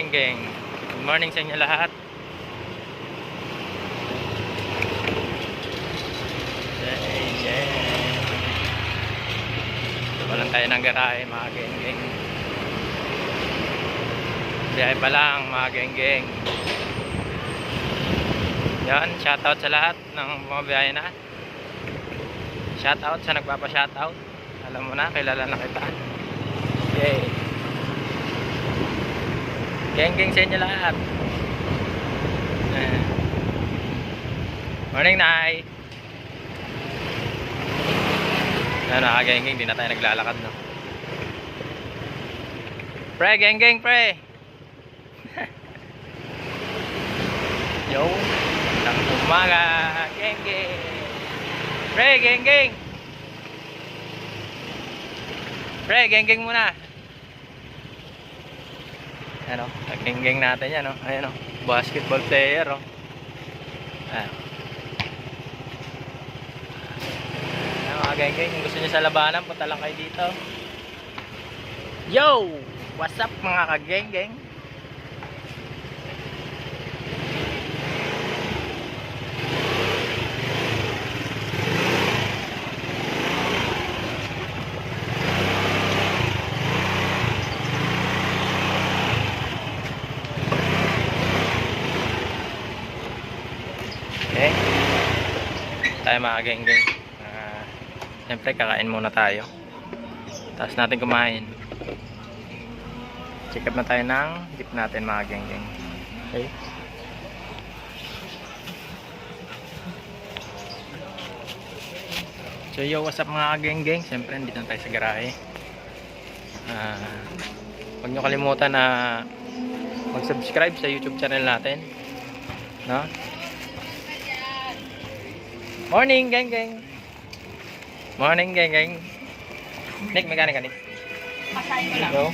geng. Good morning sa inyo lahat. Walang tayo ng garahe mga geng. Biyahe pa lang mga geng. Yan, shoutout sa lahat ng mga biyahe na. Shoutout sa nagpapa-shoutout. Alam mo na, kilala na kita. Okay. Geng sa inyo lahat. Morning, Nay. Ano, geng, di na tayo naglalakad, no? Pre, geng, pre. Yo, ng umaga, geng. Pre, geng. Pre, geng muna. Ano, geng natin yan, no? Ayan, no? Basketball player, oh. Ayan. Mga geng, kung gusto nyo sa labanan, punta lang kayo dito. Yo! What's up mga kageng? Okay. Tayo mga geng. Siyempre kakain muna tayo. Tapos natin kumain. Check up na tayo ng jeep natin mga geng. Okay. So yo, what's up mga geng? Siyempre andito na tayo sa garahe. Huwag nyo kalimutan na mag-subscribe sa YouTube channel natin. No? Morning geng. Morning, geng. Nick, mekanik ka, Nick. Go.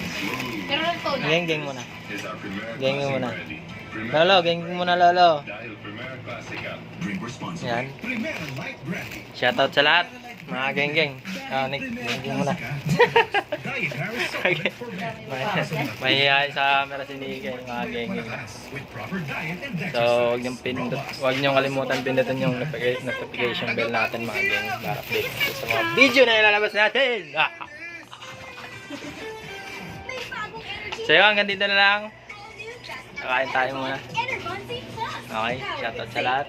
Geng muna. Geng muna. Lolo. Yan. Shoutout sa lahat. Mga geng. Nick, geng muna. Mahihayin sa camera si Nick, mga geng. So, huwag niyong kalimutan pindutin yung notification bell natin mga geng para update sa mga video na ilalabas natin. So yun, hanggang dito na lang. Kakain tayo muna. Okay, shoutout sa lahat.